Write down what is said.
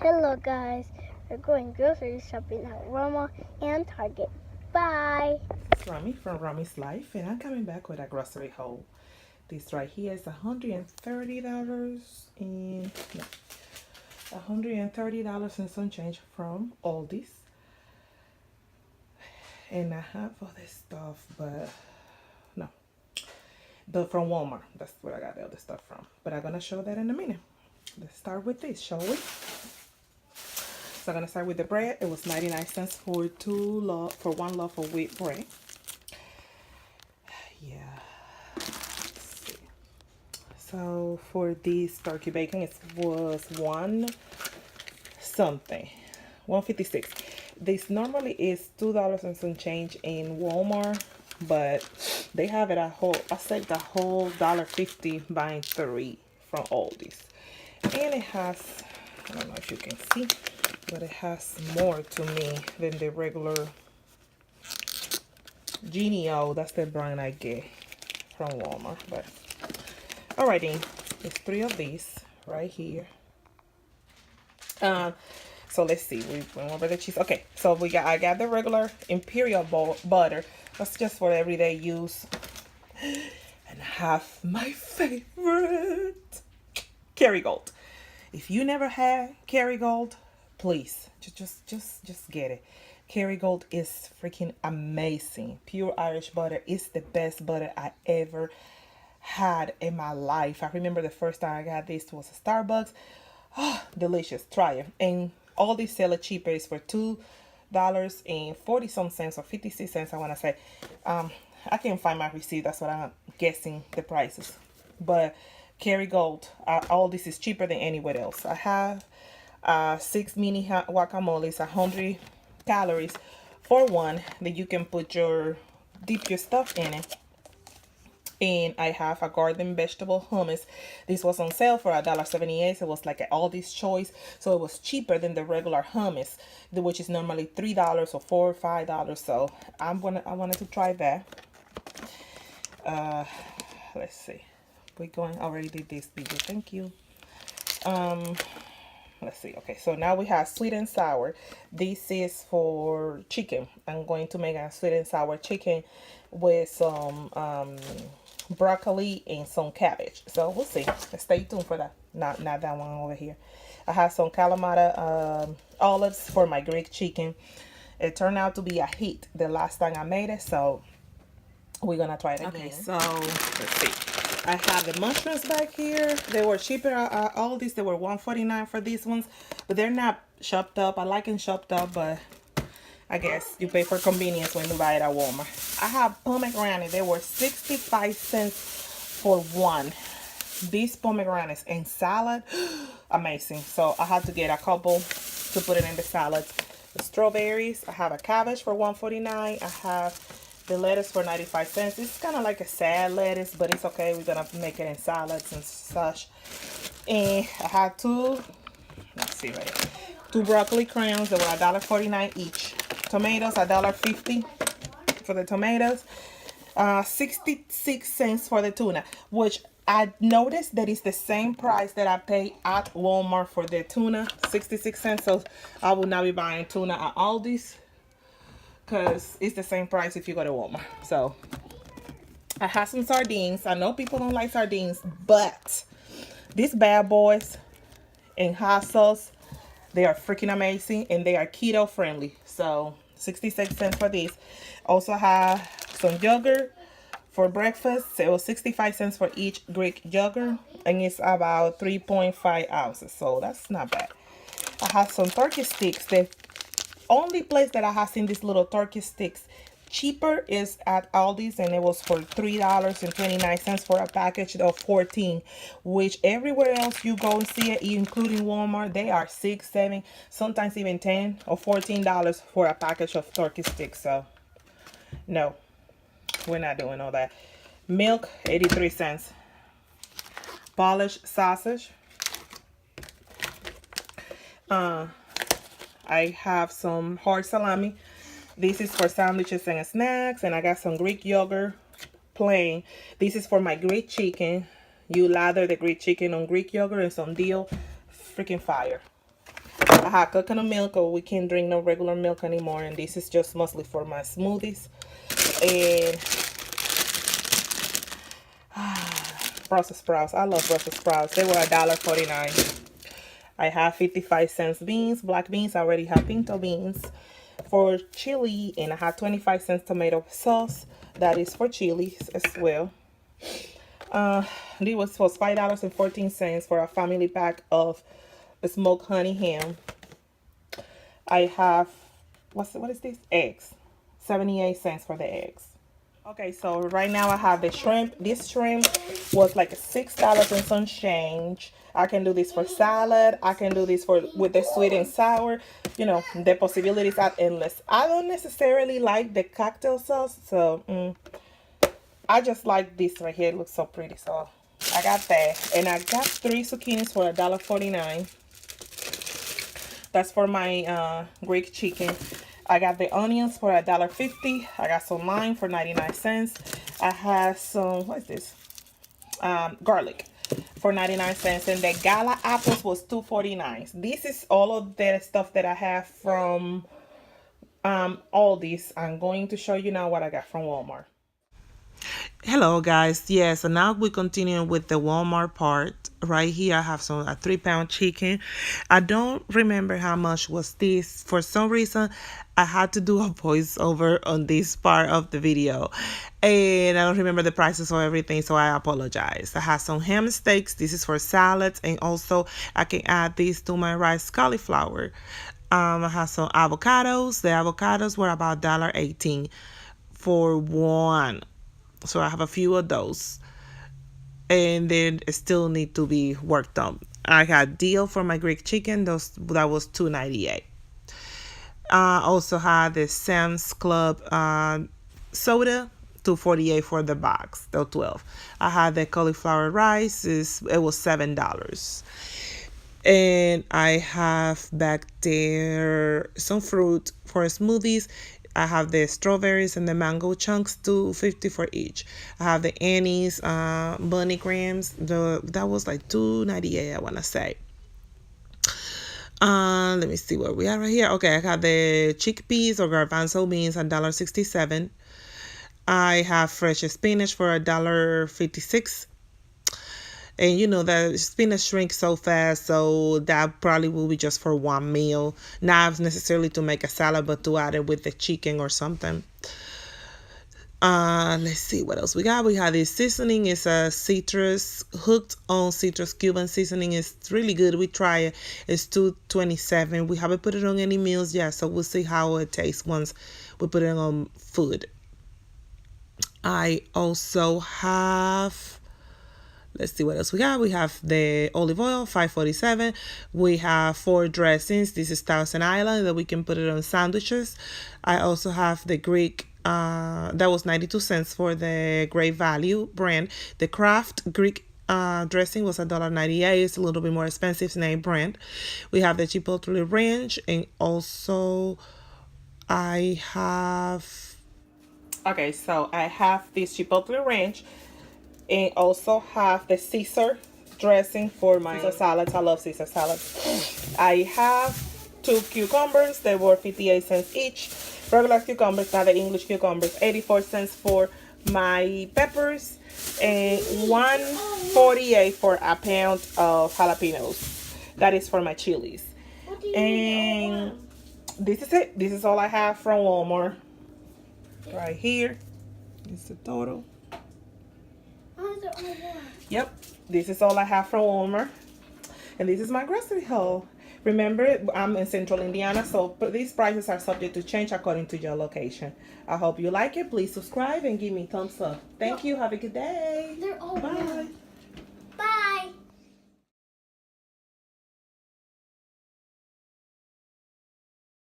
Hello guys, we're going grocery shopping at Walmart and Target. Bye! It's Rami from Rami's Life, and I'm coming back with a grocery haul. This right here is $130 and no, $130 and some change from Aldis. And I have all this stuff, but no, from Walmart. That's where I got all this stuff from. But I'm gonna show that in a minute. Let's start with this, shall we? So I'm gonna start with the bread. It was 99 cents for one loaf of wheat bread. Yeah. Let's see. So for this turkey bacon, it was one something, 156. This normally is $2 and some change in Walmart, but they have it at whole. I saved a whole $1.50 buying 3 from Aldis, and it has, I don't know if you can see, but it has more to me than the regular Genio. That's the brand I get from Walmart. But alrighty, there's 3 of these right here. So let's see. We went over the cheese. Okay, so I got the regular imperial butter. That's just for everyday use. And I have my favorite, Kerrygold. If you never had Kerrygold, please just get it. Kerrygold is freaking amazing. Pure Irish butter is the best butter I ever had in my life. I remember the first time I got this was a Starbucks. Oh, delicious. Try it. And all these sell it cheaper. It's for $2.40 some cents or 56 cents, I want to say. I can't find my receipt. That's what I'm guessing the prices. But Kerrygold, all this is cheaper than anywhere else. I have 6 mini guacamoles, 100 calories for one, that you can dip your stuff in it. And I have a garden vegetable hummus. This was on sale for $1.78. So it was like an Aldi's choice. So it was cheaper than the regular hummus, which is normally $3 or $4 or $5. So I wanted to try that. Let's see. Already did this video. Thank you. Let's see. Okay, so now we have sweet and sour. This is for chicken. I'm going to make a sweet and sour chicken with some broccoli and some cabbage. So we'll see. Stay tuned for that. Not that one over here. I have some Kalamata olives for my Greek chicken. It turned out to be a hit the last time I made it, so we're gonna try it again. Okay, so let's see. I have the mushrooms back here. They were cheaper. All these, they were $1.49 for these ones, but they're not chopped up. I like them chopped up, but I guess you pay for convenience when you buy it at Walmart. I have pomegranate. They were 65 cents for one. These pomegranates in salad, amazing. So I had to get a couple to put it in the salad. The strawberries, I have a cabbage for $1.49. I have the lettuce for 95 cents. It's kind of like a sad lettuce, but it's okay. We're gonna make it in salads and such. And I have two broccoli crowns. They were $1.49 each. Tomatoes, $1.50 for the tomatoes. 66 cents for the tuna, which I noticed that it's the same price that I pay at Walmart for the tuna, 66 cents. So I will not be buying tuna at Aldi's, because it's the same price if you go to Walmart. So I have some sardines. I know people don't like sardines, but these bad boys in hot sauce, they are freaking amazing, and they are keto friendly. So 66 cents for these. Also have some yogurt for breakfast. So it was 65 cents for each Greek yogurt, and it's about 3.5 ounces. So that's not bad. I have some turkey sticks. The only place that I have seen these little turkey sticks cheaper is at Aldi's, and it was for $3.29 for a package of 14, which everywhere else you go and see it, including Walmart, they are $6, $7, sometimes even $10 or $14 for a package of turkey sticks. So no, we're not doing all that. Milk, 83 cents. Polished sausage. I have some hard salami. This is for sandwiches and snacks. And I got some Greek yogurt plain. This is for my Greek chicken. You lather the Greek chicken on Greek yogurt and some dill. Freaking fire. I had coconut milk, or we can't drink no regular milk anymore, and this is just mostly for my smoothies. And Brussels sprouts. I love Brussels sprouts. They were $1.49. I have 55 cents beans, black beans. I already have pinto beans for chili, and I have 25 cents tomato sauce. That is for chilies as well. This was $5.14 for a family pack of smoked honey ham. I have, what is this? Eggs. 78 cents for the eggs. Okay, so right now I have the shrimp. This shrimp was like $6 and some change. I can do this for salad. I can do this with the sweet and sour. You know, the possibilities are endless. I don't necessarily like the cocktail sauce, so I just like this right here. It looks so pretty, so I got that. And I got 3 zucchinis for $1.49. That's for my Greek chicken. I got the onions for $1.50. I got some lime for 99 cents. I have some, what is this? Garlic for 99 cents. And the gala apples was $2.49. This is all of the stuff that I have from Aldis. I'm going to show you now what I got from Walmart. Hello guys, yes, so now we continue with the Walmart part. Right here I have a 3-pound chicken. I don't remember how much was this. For some reason I had to do a voiceover on this part of the video, and I don't remember the prices or everything, so I apologize. I have some ham steaks. This is for salads, and also I can add this to my rice cauliflower. I have some avocados. The avocados were about $1.18 for one. So I have a few of those, and then it still need to be worked on. I had deal for my Greek chicken. That was $2.98. I also had the Sam's Club soda, $2.48 for the box, the 12. I had the cauliflower rice. It was $7. And I have back there some fruit for smoothies. I have the strawberries and the mango chunks, $2.50 for each. I have the Annie's bunny grams. That was like $2.98, I want to say. Let me see where we are right here. Okay, I got the chickpeas or garbanzo beans, $1.67. I have fresh spinach for $1.56. And you know that spinach shrinks so fast, so that probably will be just for one meal. Not necessarily to make a salad, but to add it with the chicken or something. Let's see what else we got. We have this seasoning. It's a citrus, hooked on citrus Cuban seasoning. It's really good. We try it. It's $2.27. We haven't put it on any meals yet, so we'll see how it tastes once we put it on food. I also have, let's see what else we got. We have the olive oil, $5.47. We have 4 dressings. This is Thousand Island that we can put it on sandwiches. I also have the Greek, that was 92 cents for the Great Value brand. The Kraft Greek dressing was $1.98. It's a little bit more expensive, it's name brand. We have the Chipotle Ranch, and also I have, okay, so I have this Chipotle Ranch, and also have the Caesar dressing for my Caesar salads. I love Caesar salads. I have 2 cucumbers. They were 58 cents each. Regular cucumbers, not the English cucumbers. 84 cents for my peppers, and $1.48 for a pound of jalapenos. That is for my chilies. And this is it. This is all I have from Walmart. Right here is the total. Yep, this is all I have from Walmart, and this is my grocery haul. Remember, I'm in Central Indiana, so these prices are subject to change according to your location. I hope you like it. Please subscribe and give me a thumbs up. Thank you. Have a good day. Bye.